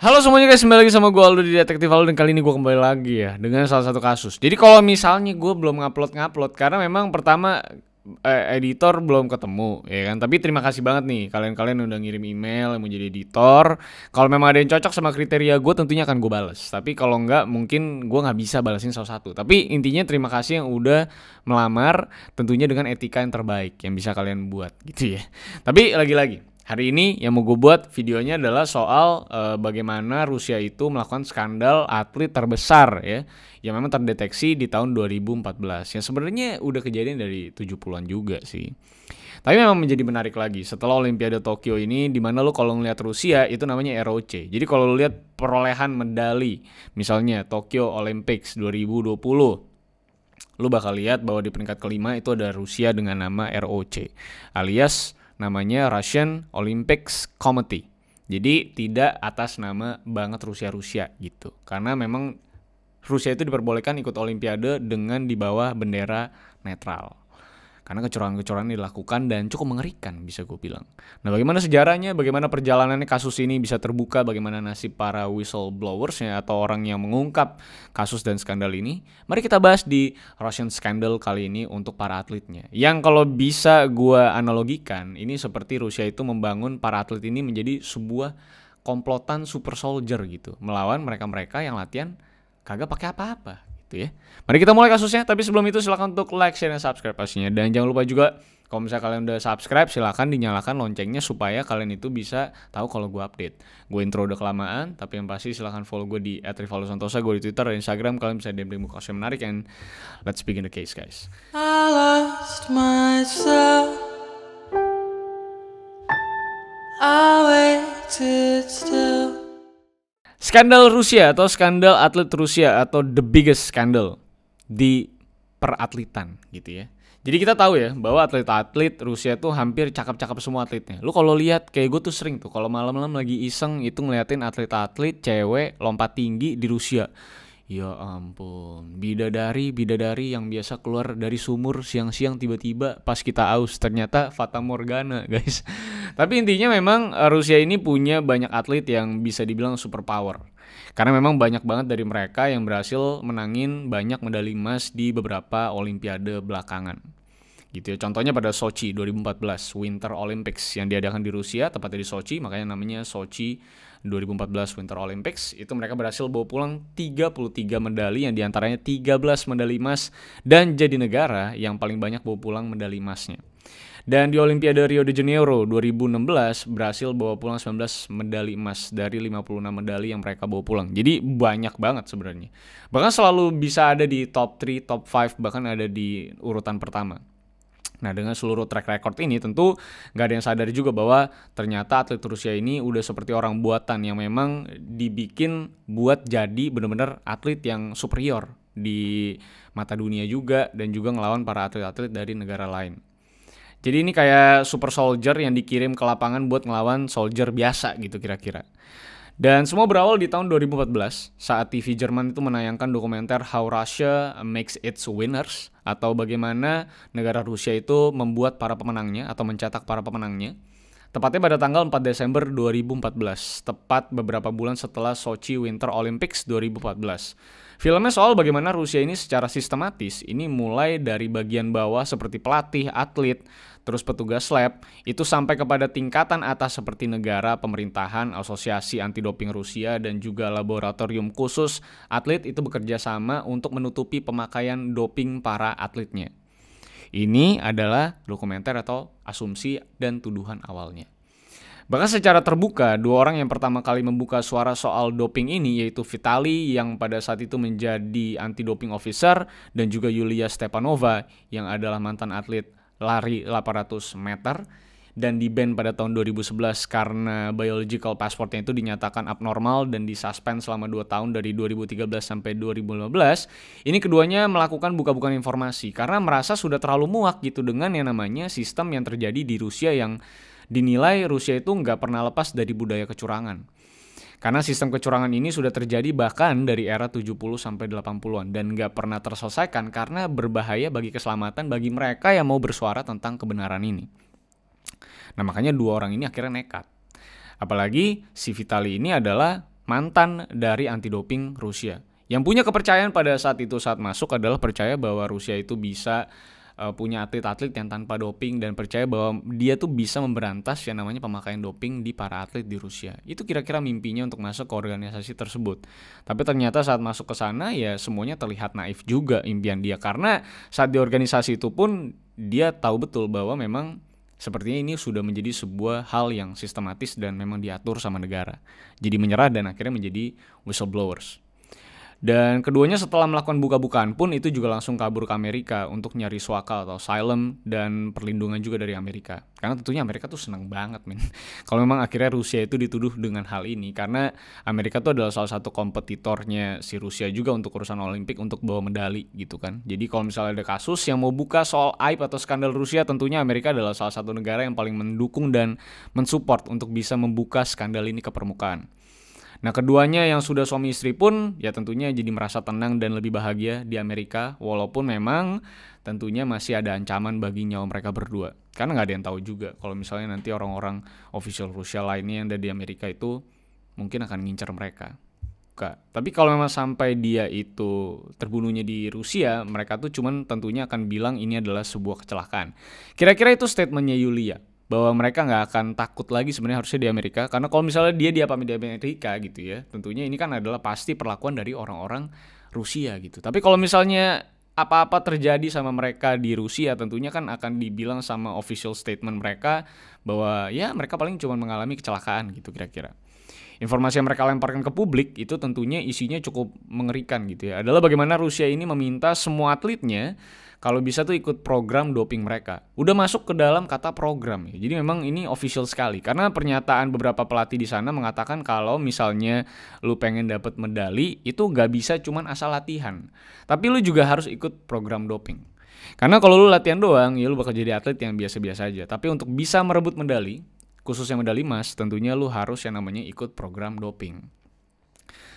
Halo semuanya guys, kembali lagi sama gue Aldo di Detektif Aldo. Dan kali ini gue kembali lagi ya dengan salah satu kasus. Jadi kalau misalnya gue belum ngupload karena memang pertama editor belum ketemu ya kan. Tapi terima kasih banget nih kalian udah ngirim email yang mau jadi editor. Kalau memang ada yang cocok sama kriteria gue, tentunya akan gue balas. Tapi kalau enggak, mungkin gue nggak bisa balasin salah satu. Tapi intinya terima kasih yang udah melamar, tentunya dengan etika yang terbaik yang bisa kalian buat gitu ya. Tapi lagi-lagi hari ini yang mau gue buat videonya adalah soal bagaimana Rusia itu melakukan skandal atlet terbesar ya, yang memang terdeteksi di tahun 2014. Yang sebenarnya udah kejadian dari 70-an juga sih. Tapi memang menjadi menarik lagi setelah Olimpiade Tokyo ini, dimana lo kalau ngeliat Rusia itu namanya ROC. Jadi kalau lo lihat perolehan medali, misalnya Tokyo Olympics 2020, lo bakal lihat bahwa di peringkat kelima itu ada Rusia dengan nama ROC, alias namanya Russian Olympics Committee. Jadi tidak atas nama banget Rusia gitu. Karena memang Rusia itu diperbolehkan ikut Olimpiade dengan di bawah bendera netral. Karena kecurangan-kecurangan dilakukan dan cukup mengerikan bisa gue bilang. Nah, bagaimana sejarahnya, bagaimana perjalanannya kasus ini bisa terbuka, bagaimana nasib para whistleblowers ya, atau orang yang mengungkap kasus dan skandal ini. Mari kita bahas di Russian Scandal kali ini untuk para atletnya. Yang kalau bisa gue analogikan, ini seperti Rusia itu membangun para atlet ini menjadi sebuah komplotan super soldier gitu, melawan mereka-mereka yang latihan kagak pakai apa-apa. Ya. Mari kita mulai kasusnya, tapi sebelum itu silakan untuk like, share, dan subscribe pastinya. Dan jangan lupa juga kalau misalnya kalian udah subscribe, silakan dinyalakan loncengnya supaya kalian itu bisa tahu kalau gue update. Gue intro udah kelamaan, tapi yang pasti silakan follow gue di @rivaldosantosa, gue di Twitter dan Instagram. Kalian bisa DM buku kasus yang menarik, and let's begin the case, guys. I lost myself. I waited still. Skandal Rusia atau skandal atlet Rusia atau the biggest scandal di peratletan gitu ya. Jadi kita tahu ya bahwa atlet-atlet Rusia tuh hampir cakep-cakep semua atletnya. Lu kalau lihat kayak gue tuh sering tuh kalau malam-malam lagi iseng itu ngeliatin atlet-atlet cewek lompat tinggi di Rusia. Ya ampun, bidadari yang biasa keluar dari sumur siang-siang tiba-tiba pas kita aus ternyata Fata Morgana, guys. Tapi intinya memang Rusia ini punya banyak atlet yang bisa dibilang super power. Karena memang banyak banget dari mereka yang berhasil menangin banyak medali emas di beberapa olimpiade belakangan. Gitu ya. Contohnya pada Sochi 2014 Winter Olympics yang diadakan di Rusia, tepatnya di Sochi, makanya namanya Sochi 2014 Winter Olympics. Itu mereka berhasil bawa pulang 33 medali, yang diantaranya 13 medali emas, dan jadi negara yang paling banyak bawa pulang medali emasnya. Dan di Olimpiade Rio de Janeiro 2016 berhasil bawa pulang 19 medali emas dari 56 medali yang mereka bawa pulang. Jadi banyak banget sebenarnya. Bahkan selalu bisa ada di top 3, top 5, bahkan ada di urutan pertama. Nah, dengan seluruh track record ini tentu gak ada yang sadar juga bahwa ternyata atlet Rusia ini udah seperti orang buatan yang memang dibikin buat jadi benar-benar atlet yang superior di mata dunia juga, dan juga ngelawan para atlet-atlet dari negara lain. Jadi ini kayak super soldier yang dikirim ke lapangan buat ngelawan soldier biasa gitu kira-kira. Dan semua berawal di tahun 2014 saat TV Jerman itu menayangkan dokumenter How Russia Makes Its Winners, atau bagaimana negara Rusia itu membuat para pemenangnya atau mencetak para pemenangnya. Tepatnya pada tanggal 4 Desember 2014, tepat beberapa bulan setelah Sochi Winter Olympics 2014. Filmnya soal bagaimana Rusia ini secara sistematis ini mulai dari bagian bawah seperti pelatih, atlet, terus petugas lab, itu sampai kepada tingkatan atas seperti negara, pemerintahan, asosiasi anti-doping Rusia, dan juga laboratorium khusus atlet itu bekerja sama untuk menutupi pemakaian doping para atletnya. Ini adalah dokumenter atau asumsi dan tuduhan awalnya. Bahkan secara terbuka, dua orang yang pertama kali membuka suara soal doping ini yaitu Vitali yang pada saat itu menjadi anti-doping officer, dan juga Yulia Stepanova yang adalah mantan atlet lari 800 meter dan di-ban pada tahun 2011 karena biological passportnya itu dinyatakan abnormal dan disuspend selama 2 tahun dari 2013 sampai 2015. Ini keduanya melakukan buka-bukaan informasi karena merasa sudah terlalu muak gitu dengan yang namanya sistem yang terjadi di Rusia, yang dinilai Rusia itu nggak pernah lepas dari budaya kecurangan. Karena sistem kecurangan ini sudah terjadi bahkan dari era 70 sampai 80-an dan nggak pernah terselesaikan karena berbahaya bagi keselamatan bagi mereka yang mau bersuara tentang kebenaran ini. Nah, makanya dua orang ini akhirnya nekat. Apalagi si Vitali ini adalah mantan dari anti doping Rusia. Yang punya kepercayaan pada saat masuk adalah percaya bahwa Rusia itu bisa punya atlet-atlet yang tanpa doping dan percaya bahwa dia tuh bisa memberantas yang namanya pemakaian doping di para atlet di Rusia. Itu kira-kira mimpinya untuk masuk ke organisasi tersebut. Tapi ternyata saat masuk ke sana ya semuanya terlihat naif juga impian dia, karena saat di organisasi itu pun dia tahu betul bahwa memang sepertinya ini sudah menjadi sebuah hal yang sistematis dan memang diatur sama negara. Jadi menyerah dan akhirnya menjadi whistleblowers. Dan keduanya setelah melakukan buka-bukaan pun itu juga langsung kabur ke Amerika untuk nyari swaka atau asylum dan perlindungan juga dari Amerika. Karena tentunya Amerika tuh senang banget men. Kalau memang akhirnya Rusia itu dituduh dengan hal ini, karena Amerika tuh adalah salah satu kompetitornya si Rusia juga untuk urusan Olimpik untuk bawa medali gitu kan. Jadi kalau misalnya ada kasus yang mau buka soal aib atau skandal Rusia, tentunya Amerika adalah salah satu negara yang paling mendukung dan mensupport untuk bisa membuka skandal ini ke permukaan. Nah, keduanya yang sudah suami istri pun ya tentunya jadi merasa tenang dan lebih bahagia di Amerika, walaupun memang tentunya masih ada ancaman bagi nyawa mereka berdua. Karena nggak ada yang tahu juga kalau misalnya nanti orang-orang official Rusia lainnya yang ada di Amerika itu mungkin akan ngincar mereka. Tapi kalau memang sampai dia itu terbunuhnya di Rusia, mereka tuh cuman tentunya akan bilang ini adalah sebuah kecelakaan. Kira-kira itu statementnya Yulia, bahwa mereka nggak akan takut lagi sebenarnya harusnya di Amerika, karena kalau misalnya dia diapain di Amerika gitu ya, tentunya ini kan adalah pasti perlakuan dari orang-orang Rusia gitu. Tapi kalau misalnya apa-apa terjadi sama mereka di Rusia, tentunya kan akan dibilang sama official statement mereka bahwa ya mereka paling cuma mengalami kecelakaan gitu kira-kira. Informasi yang mereka lemparkan ke publik itu tentunya isinya cukup mengerikan gitu ya. Adalah bagaimana Rusia ini meminta semua atletnya kalau bisa tuh ikut program doping mereka. Udah masuk ke dalam kata program ya. Jadi memang ini official sekali. Karena pernyataan beberapa pelatih di sana mengatakan kalau misalnya lu pengen dapat medali itu gak bisa cuman asal latihan. Tapi lu juga harus ikut program doping. Karena kalau lu latihan doang ya lu bakal jadi atlet yang biasa-biasa aja. Tapi untuk bisa merebut medali, khususnya medali emas, tentunya lu harus yang namanya ikut program doping.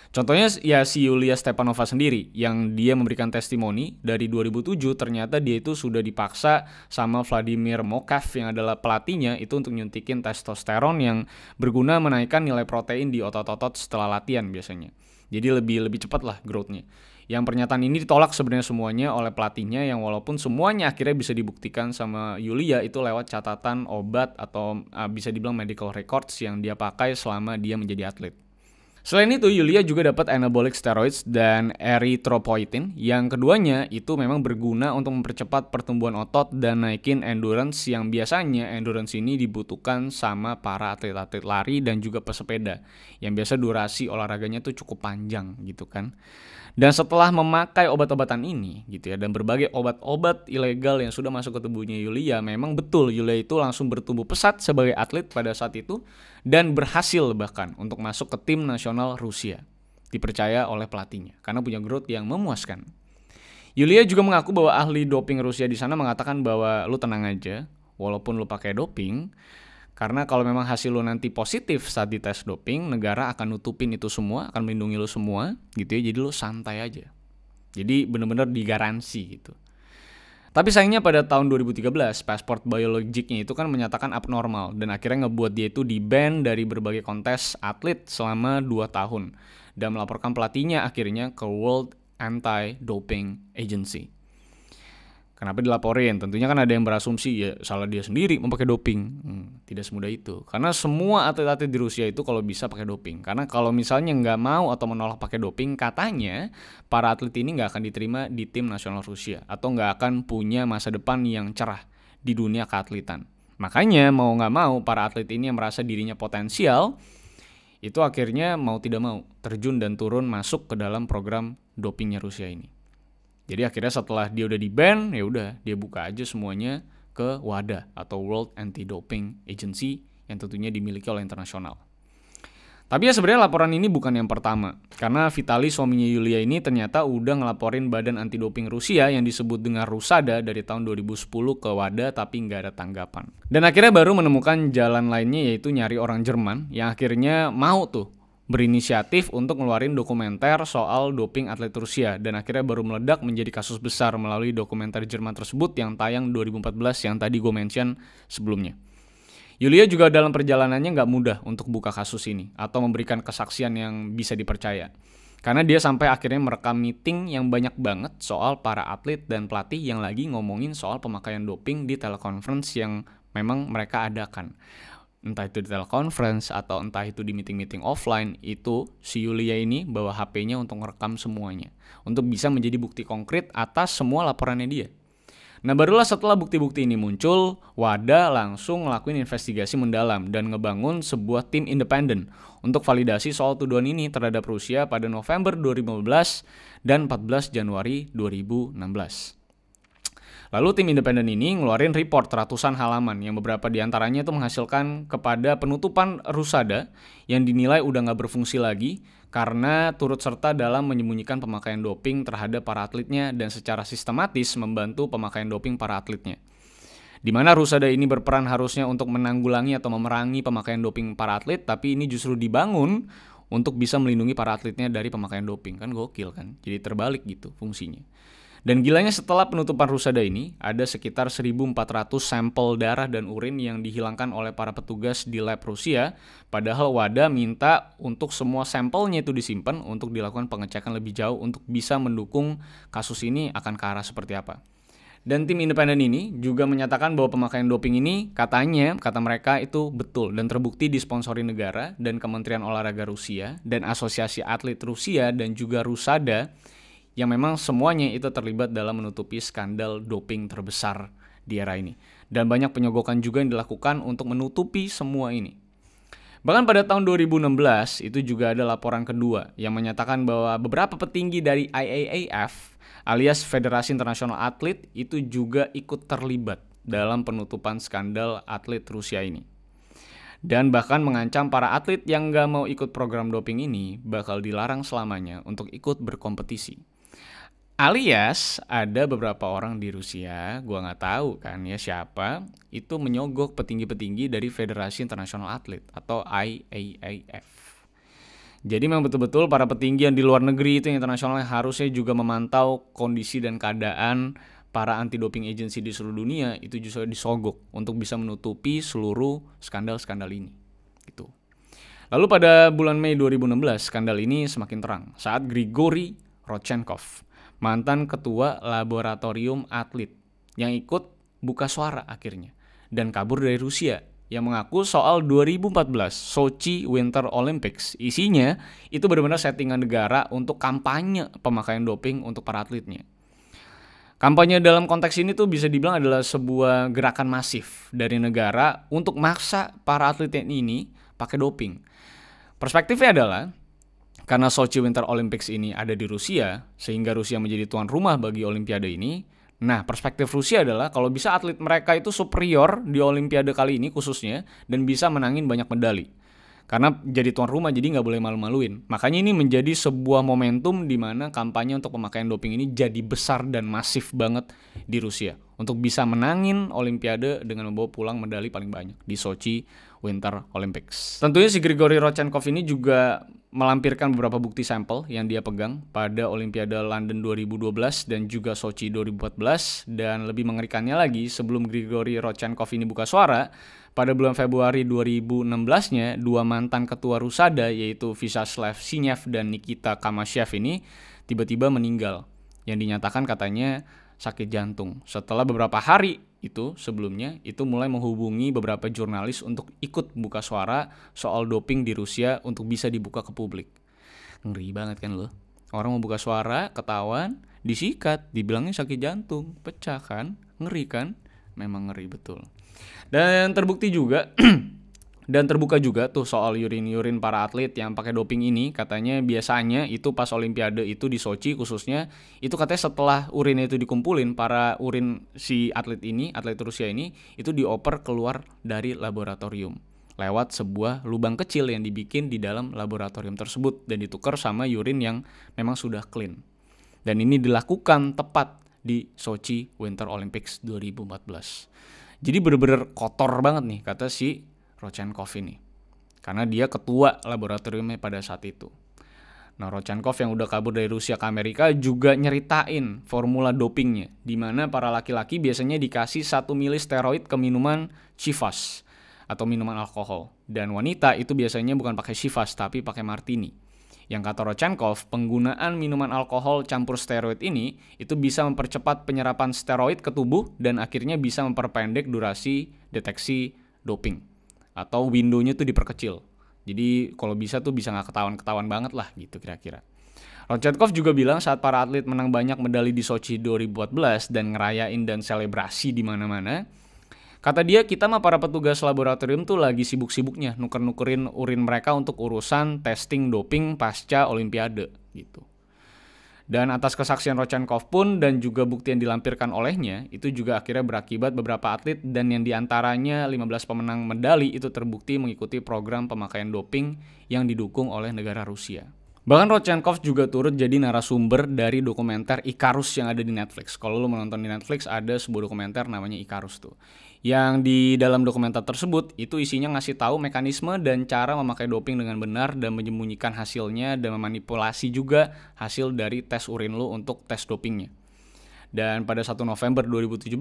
Contohnya ya si Yulia Stepanova sendiri yang dia memberikan testimoni dari 2007, ternyata dia itu sudah dipaksa sama Vladimir Mokov yang adalah pelatihnya itu untuk nyuntikin testosteron yang berguna menaikkan nilai protein di otot-otot setelah latihan biasanya. Jadi lebih cepat lah growth-nya. Yang pernyataan ini ditolak sebenarnya semuanya oleh pelatihnya, yang walaupun semuanya akhirnya bisa dibuktikan sama Yulia itu lewat catatan obat atau bisa dibilang medical records yang dia pakai selama dia menjadi atlet. Selain itu, Yulia juga dapat anabolic steroids dan erythropoietin, yang keduanya itu memang berguna untuk mempercepat pertumbuhan otot dan naikin endurance, yang biasanya endurance ini dibutuhkan sama para atlet-atlet lari dan juga pesepeda, yang biasa durasi olahraganya tuh cukup panjang gitu kan. Dan setelah memakai obat-obatan ini gitu ya, dan berbagai obat-obat ilegal yang sudah masuk ke tubuhnya Yulia, memang betul Yulia itu langsung bertumbuh pesat sebagai atlet pada saat itu dan berhasil bahkan untuk masuk ke tim nasional Rusia, dipercaya oleh pelatihnya karena punya growth yang memuaskan. Yulia juga mengaku bahwa ahli doping Rusia di sana mengatakan bahwa lu tenang aja walaupun lu pakai doping, karena kalau memang hasil lo nanti positif saat dites doping, negara akan nutupin itu semua, akan melindungi lo semua gitu ya. Jadi lo santai aja. Jadi benar-benar digaransi gitu. Tapi sayangnya pada tahun 2013, pasport biologiknya itu kan menyatakan abnormal dan akhirnya ngebuat dia itu di-ban dari berbagai kontes atlet selama 2 tahun dan melaporkan pelatihnya akhirnya ke World Anti-Doping Agency. Kenapa dilaporin? Tentunya kan ada yang berasumsi ya salah dia sendiri memakai doping. Tidak semudah itu. Karena semua atlet-atlet di Rusia itu kalau bisa pakai doping. Karena kalau misalnya nggak mau atau menolak pakai doping, katanya para atlet ini nggak akan diterima di tim nasional Rusia atau nggak akan punya masa depan yang cerah di dunia keatletan. Makanya mau nggak mau para atlet ini yang merasa dirinya potensial itu akhirnya mau tidak mau terjun dan turun masuk ke dalam program dopingnya Rusia ini. Jadi akhirnya setelah dia udah di-ban, ya udah dia buka aja semuanya ke WADA atau World Anti-Doping Agency yang tentunya dimiliki oleh internasional. Tapi ya sebenarnya laporan ini bukan yang pertama, karena Vitali suaminya Yulia ini ternyata udah ngelaporin badan anti-doping Rusia yang disebut dengan Rusada dari tahun 2010 ke WADA tapi nggak ada tanggapan. Dan akhirnya baru menemukan jalan lainnya, yaitu nyari orang Jerman yang akhirnya mau tuh berinisiatif untuk ngeluarin dokumenter soal doping atlet Rusia dan akhirnya baru meledak menjadi kasus besar melalui dokumenter Jerman tersebut yang tayang 2014 yang tadi gue mention sebelumnya. Yulia juga dalam perjalanannya nggak mudah untuk buka kasus ini atau memberikan kesaksian yang bisa dipercaya. Karena dia sampai akhirnya merekam meeting yang banyak banget soal para atlet dan pelatih yang lagi ngomongin soal pemakaian doping di teleconference yang memang mereka adakan. Entah itu di teleconference atau entah itu di meeting-meeting offline, itu si Yulia ini bawa HP-nya untuk merekam semuanya. Untuk bisa menjadi bukti konkret atas semua laporannya dia. Nah barulah setelah bukti-bukti ini muncul, WADA langsung ngelakuin investigasi mendalam dan ngebangun sebuah tim independen untuk validasi soal tuduhan ini terhadap Rusia pada November 2015 dan 14 Januari 2016. Lalu tim independen ini ngeluarin report ratusan halaman yang beberapa diantaranya itu menghasilkan kepada penutupan Rusada yang dinilai udah nggak berfungsi lagi karena turut serta dalam menyembunyikan pemakaian doping terhadap para atletnya dan secara sistematis membantu pemakaian doping para atletnya. Di mana Rusada ini berperan harusnya untuk menanggulangi atau memerangi pemakaian doping para atlet, tapi ini justru dibangun untuk bisa melindungi para atletnya dari pemakaian doping. Kan gokil kan? Jadi terbalik gitu fungsinya. Dan gilanya setelah penutupan Rusada ini, ada sekitar 1.400 sampel darah dan urin yang dihilangkan oleh para petugas di lab Rusia, padahal WADA minta untuk semua sampelnya itu disimpan untuk dilakukan pengecekan lebih jauh untuk bisa mendukung kasus ini akan ke arah seperti apa. Dan tim independen ini juga menyatakan bahwa pemakaian doping ini kata mereka itu betul dan terbukti disponsori negara dan Kementerian Olahraga Rusia dan Asosiasi Atlet Rusia dan juga Rusada yang memang semuanya itu terlibat dalam menutupi skandal doping terbesar di era ini. Dan banyak penyogokan juga yang dilakukan untuk menutupi semua ini. Bahkan pada tahun 2016 itu juga ada laporan kedua yang menyatakan bahwa beberapa petinggi dari IAAF alias Federasi Internasional Atlet itu juga ikut terlibat dalam penutupan skandal atlet Rusia ini. Dan bahkan mengancam para atlet yang gak mau ikut program doping ini bakal dilarang selamanya untuk ikut berkompetisi. Alias ada beberapa orang di Rusia, gua nggak tahu kan ya siapa, itu menyogok petinggi-petinggi dari Federasi Internasional Atlet atau IAAF. Jadi memang betul-betul para petinggi yang di luar negeri itu yang internasional harusnya juga memantau kondisi dan keadaan para anti-doping agency di seluruh dunia itu justru disogok untuk bisa menutupi seluruh skandal-skandal ini. Gitu. Lalu pada bulan Mei 2016 skandal ini semakin terang saat Grigori Rodchenkov, mantan ketua laboratorium atlet yang ikut buka suara akhirnya dan kabur dari Rusia yang mengaku soal 2014 Sochi Winter Olympics isinya itu benar-benar settingan negara untuk kampanye pemakaian doping untuk para atletnya. Kampanye dalam konteks ini tuh bisa dibilang adalah sebuah gerakan masif dari negara untuk maksa para atlet ini pakai doping. Perspektifnya adalah karena Sochi Winter Olympics ini ada di Rusia, sehingga Rusia menjadi tuan rumah bagi Olimpiade ini. Nah, perspektif Rusia adalah kalau bisa atlet mereka itu superior di Olimpiade kali ini khususnya, dan bisa menangin banyak medali. Karena jadi tuan rumah, jadi nggak boleh malu-maluin. Makanya ini menjadi sebuah momentum di mana kampanye untuk pemakaian doping ini jadi besar dan masif banget di Rusia. Untuk bisa menangin Olimpiade dengan membawa pulang medali paling banyak di Sochi Winter Olympics. Tentunya si Grigori Rodchenkov ini juga melampirkan beberapa bukti sampel yang dia pegang pada Olimpiade London 2012 dan juga Sochi 2014. Dan lebih mengerikannya lagi, sebelum Grigori Rodchenkov ini buka suara, pada bulan Februari 2016-nya, dua mantan ketua Rusada yaitu Vyacheslav Sinyev dan Nikita Kamashev ini tiba-tiba meninggal. Yang dinyatakan katanya sakit jantung. Setelah beberapa hari itu sebelumnya itu mulai menghubungi beberapa jurnalis untuk ikut buka suara soal doping di Rusia untuk bisa dibuka ke publik. Ngeri banget kan lo? Orang mau buka suara, ketahuan, disikat, dibilangnya sakit jantung, pecah kan? Ngeri kan? Memang ngeri betul. Dan terbukti juga dan terbuka juga tuh soal urin para atlet yang pakai doping ini. Katanya biasanya itu pas Olimpiade itu di Sochi khususnya, itu katanya setelah urinnya itu dikumpulin, para urin si atlet ini, atlet Rusia ini, itu dioper keluar dari laboratorium lewat sebuah lubang kecil yang dibikin di dalam laboratorium tersebut dan ditukar sama urin yang memang sudah clean. Dan ini dilakukan tepat di Sochi Winter Olympics 2014. Jadi bener-bener kotor banget nih kata si Rodchenkov ini. Karena dia ketua laboratoriumnya pada saat itu. Nah, Rodchenkov yang udah kabur dari Rusia ke Amerika juga nyeritain formula dopingnya. Di mana para laki-laki biasanya dikasih 1 mili steroid ke minuman Chivas. atau minuman alkohol. Dan wanita itu biasanya bukan pakai Chivas tapi pakai martini. Yang kata Rodchenkov, penggunaan minuman alkohol campur steroid ini itu bisa mempercepat penyerapan steroid ke tubuh dan akhirnya bisa memperpendek durasi deteksi doping. Atau window-nya tuh diperkecil. Jadi kalau bisa tuh bisa nggak ketahuan banget lah gitu kira-kira. Rodchenkov juga bilang saat para atlet menang banyak medali di Sochi 2014 dan ngerayain dan selebrasi di mana-mana, kata dia, kita mah para petugas laboratorium tuh lagi sibuk-sibuknya nuker-nukerin urin mereka untuk urusan testing doping pasca Olimpiade gitu. Dan atas kesaksian Rodchenkov pun dan juga bukti yang dilampirkan olehnya, itu juga akhirnya berakibat beberapa atlet dan yang diantaranya 15 pemenang medali itu terbukti mengikuti program pemakaian doping yang didukung oleh negara Rusia. Bahkan Rodchenkov juga turut jadi narasumber dari dokumenter Icarus yang ada di Netflix. Kalau lo menonton di Netflix ada sebuah dokumenter namanya Icarus tuh. Yang di dalam dokumenter tersebut itu isinya ngasih tahu mekanisme dan cara memakai doping dengan benar dan menyembunyikan hasilnya dan memanipulasi juga hasil dari tes urin lo untuk tes dopingnya. Dan pada 1 November 2017,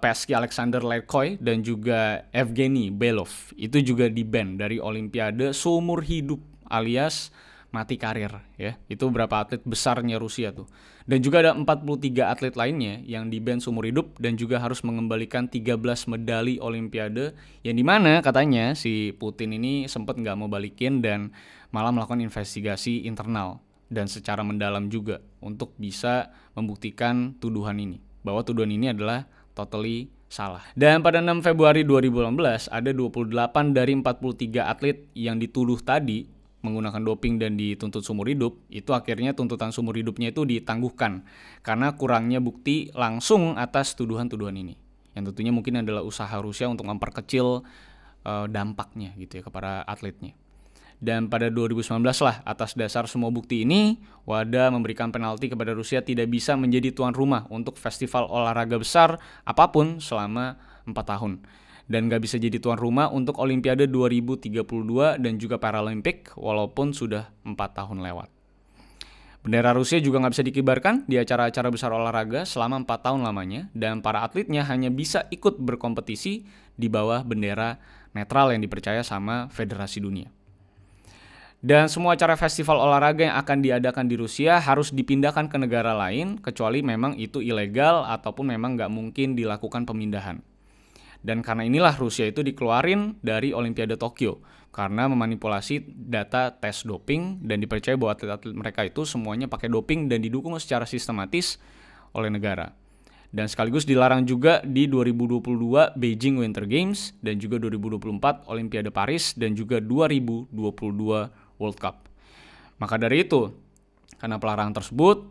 Pesky Alexander Lerkoy dan juga Evgeny Belov itu juga di-ban dari Olimpiade seumur hidup alias mati karir ya. Itu berapa atlet besarnya Rusia tuh. Dan juga ada 43 atlet lainnya yang di-ban seumur hidup dan juga harus mengembalikan 13 medali Olimpiade yang dimana katanya si Putin ini sempat nggak mau balikin dan malah melakukan investigasi internal dan secara mendalam juga untuk bisa membuktikan tuduhan ini. Bahwa tuduhan ini adalah totally salah. Dan pada 6 Februari 2018 ada 28 dari 43 atlet yang dituduh tadi menggunakan doping dan dituntut seumur hidup, itu akhirnya tuntutan seumur hidupnya itu ditangguhkan karena kurangnya bukti langsung atas tuduhan-tuduhan ini. Yang tentunya mungkin adalah usaha Rusia untuk memperkecil dampaknya gitu ya kepada atletnya. Dan pada 2019 lah atas dasar semua bukti ini, WADA memberikan penalti kepada Rusia tidak bisa menjadi tuan rumah untuk festival olahraga besar apapun selama 4 tahun. Dan gak bisa jadi tuan rumah untuk Olimpiade 2032 dan juga Paralimpik walaupun sudah 4 tahun lewat. Bendera Rusia juga gak bisa dikibarkan di acara-acara besar olahraga selama 4 tahun lamanya dan para atletnya hanya bisa ikut berkompetisi di bawah bendera netral yang dipercaya sama Federasi Dunia. Dan semua acara festival olahraga yang akan diadakan di Rusia harus dipindahkan ke negara lain kecuali memang itu ilegal ataupun memang gak mungkin dilakukan pemindahan. Dan karena inilah Rusia itu dikeluarin dari Olimpiade Tokyo karena memanipulasi data tes doping dan dipercaya bahwa atlet-atlet mereka itu semuanya pakai doping dan didukung secara sistematis oleh negara. Dan sekaligus dilarang juga di 2022 Beijing Winter Games dan juga 2024 Olimpiade Paris dan juga 2022 World Cup. Maka dari itu, karena pelarangan tersebut,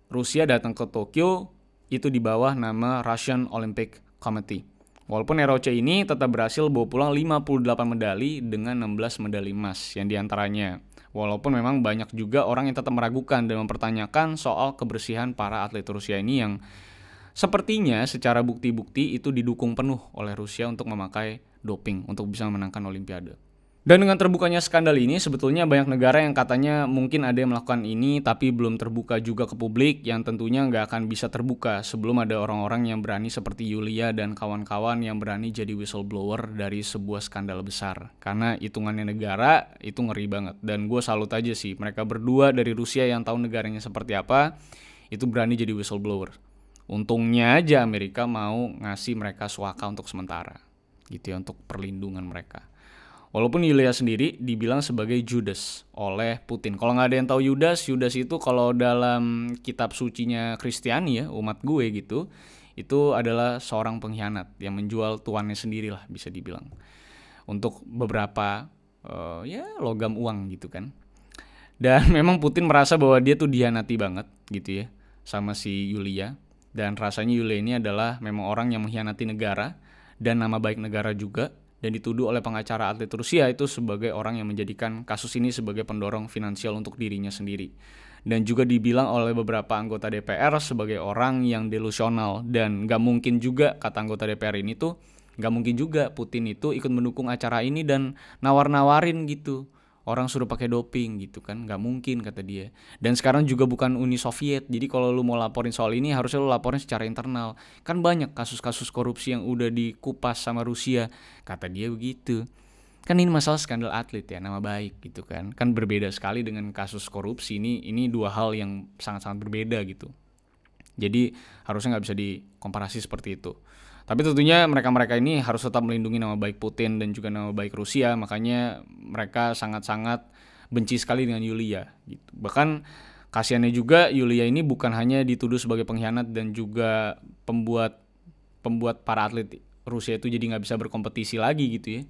Rusia datang ke Tokyo itu di bawah nama Russian Olympic Committee. Walaupun ROC ini tetap berhasil bawa pulang 58 medali dengan 16 medali emas yang diantaranya. Walaupun memang banyak juga orang yang tetap meragukan dan mempertanyakan soal kebersihan para atlet Rusia ini yang sepertinya secara bukti-bukti itu didukung penuh oleh Rusia untuk memakai doping untuk bisa memenangkan Olimpiade. Dan dengan terbukanya skandal ini sebetulnya banyak negara yang katanya mungkin ada yang melakukan ini tapi belum terbuka juga ke publik yang tentunya nggak akan bisa terbuka sebelum ada orang-orang yang berani seperti Yulia dan kawan-kawan yang berani jadi whistleblower dari sebuah skandal besar. Karena hitungannya negara itu ngeri banget dan gue salut aja sih mereka berdua dari Rusia yang tahu negaranya seperti apa itu berani jadi whistleblower. Untungnya aja Amerika mau ngasih mereka suaka untuk sementara gitu ya untuk perlindungan mereka. Walaupun Yulia sendiri dibilang sebagai Judas oleh Putin. Kalau nggak ada yang tahu Judas itu kalau dalam kitab sucinya Kristiani ya, umat gue gitu, itu adalah seorang pengkhianat yang menjual tuannya sendiri lah bisa dibilang. Untuk beberapa logam uang gitu kan. Dan memang Putin merasa bahwa dia tuh dihianati banget gitu ya sama si Yulia. Dan rasanya Yulia ini adalah memang orang yang mengkhianati negara dan nama baik negara juga. Dan dituduh oleh pengacara atlet Rusia itu sebagai orang yang menjadikan kasus ini sebagai pendorong finansial untuk dirinya sendiri. Dan juga dibilang oleh beberapa anggota DPR sebagai orang yang delusional. Dan gak mungkin juga, kata anggota DPR ini tuh, gak mungkin juga Putin itu ikut mendukung acara ini dan nawar-nawarin gitu orang suruh pakai doping gitu kan, nggak mungkin kata dia. Dan sekarang juga bukan Uni Soviet, jadi kalau lu mau laporin soal ini harusnya lu laporin secara internal. Kan banyak kasus-kasus korupsi yang udah dikupas sama Rusia, kata dia begitu. Kan ini masalah skandal atlet ya, nama baik gitu kan. Kan berbeda sekali dengan kasus korupsi. Ini dua hal yang sangat-sangat berbeda gitu. Jadi harusnya nggak bisa dikomparasi seperti itu. Tapi tentunya mereka-mereka ini harus tetap melindungi nama baik Putin dan juga nama baik Rusia. Makanya mereka sangat-sangat benci sekali dengan Yulia gitu. Bahkan kasihannya juga Yulia ini bukan hanya dituduh sebagai pengkhianat dan juga pembuat para atlet Rusia itu jadi nggak bisa berkompetisi lagi gitu ya.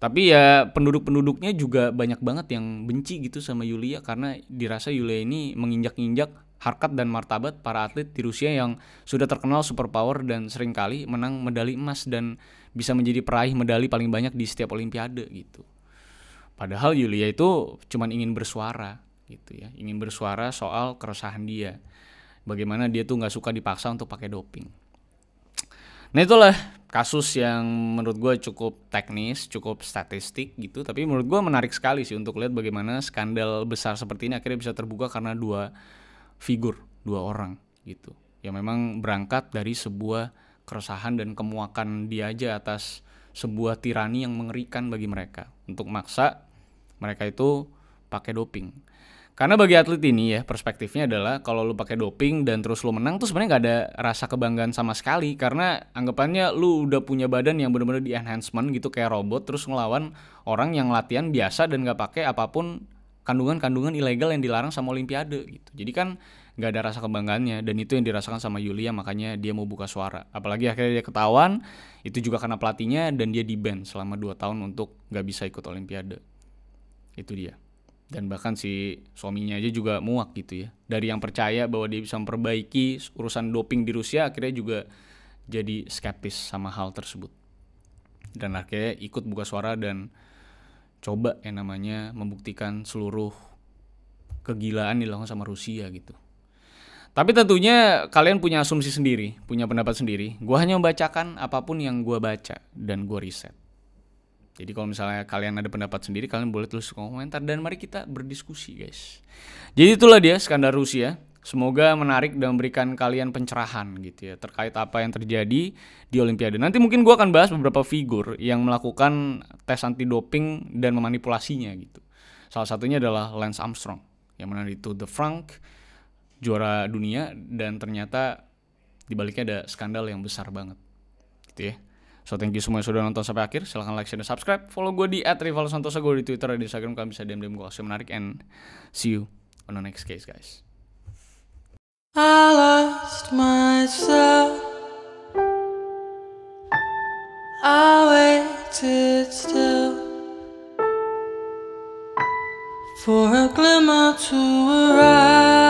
Tapi ya penduduk-penduduknya juga banyak banget yang benci gitu sama Yulia karena dirasa Yulia ini menginjak-injak harkat dan martabat para atlet di Rusia yang sudah terkenal superpower dan seringkali menang medali emas dan bisa menjadi peraih medali paling banyak di setiap olimpiade gitu. Padahal Yulia itu cuma ingin bersuara gitu ya, ingin bersuara soal keresahan dia. Bagaimana dia tuh nggak suka dipaksa untuk pakai doping. Nah itulah kasus yang menurut gue cukup teknis, cukup statistik gitu. Tapi menurut gue menarik sekali sih untuk lihat bagaimana skandal besar seperti ini akhirnya bisa terbuka karena dua orang gitu. Yang memang berangkat dari sebuah keresahan dan kemuakan dia aja atas sebuah tirani yang mengerikan bagi mereka. Untuk maksa mereka itu pakai doping. Karena bagi atlet ini ya perspektifnya adalah kalau lu pakai doping dan terus lu menang tuh sebenarnya nggak ada rasa kebanggaan sama sekali karena anggapannya lu udah punya badan yang benar-benar di enhancement gitu kayak robot terus ngelawan orang yang latihan biasa dan nggak pakai apapun kandungan-kandungan ilegal yang dilarang sama olimpiade gitu. Jadi kan nggak ada rasa kebanggaannya dan itu yang dirasakan sama Yulia makanya dia mau buka suara. Apalagi akhirnya dia ketahuan itu juga karena pelatihnya dan dia di-ban selama 2 tahun untuk nggak bisa ikut olimpiade. Itu dia. Dan bahkan si suaminya aja juga muak gitu ya. Dari yang percaya bahwa dia bisa memperbaiki urusan doping di Rusia akhirnya juga jadi skeptis sama hal tersebut. Dan akhirnya ikut buka suara dan coba yang namanya membuktikan seluruh kegilaan dilakukan sama Rusia gitu. Tapi tentunya kalian punya asumsi sendiri, punya pendapat sendiri. Gue hanya membacakan apapun yang gue baca dan gue riset. Jadi kalau misalnya kalian ada pendapat sendiri, kalian boleh tulis komentar dan mari kita berdiskusi guys. Jadi itulah dia skandal Rusia. Semoga menarik dan memberikan kalian pencerahan gitu ya terkait apa yang terjadi di Olimpiade. Nanti mungkin gue akan bahas beberapa figur yang melakukan tes anti doping dan memanipulasinya gitu. Salah satunya adalah Lance Armstrong yang menang di Tour de France, juara dunia dan ternyata dibaliknya ada skandal yang besar banget gitu ya. So thank you semua yang sudah nonton sampai akhir. Silahkan like, share, dan subscribe. Follow gue di @rivalsantosa. Gue di Twitter dan di Instagram. Kalian bisa DM gue kasih menarik. And see you on the next case guys. I lost myself. I waited still for a glimmer to arrive.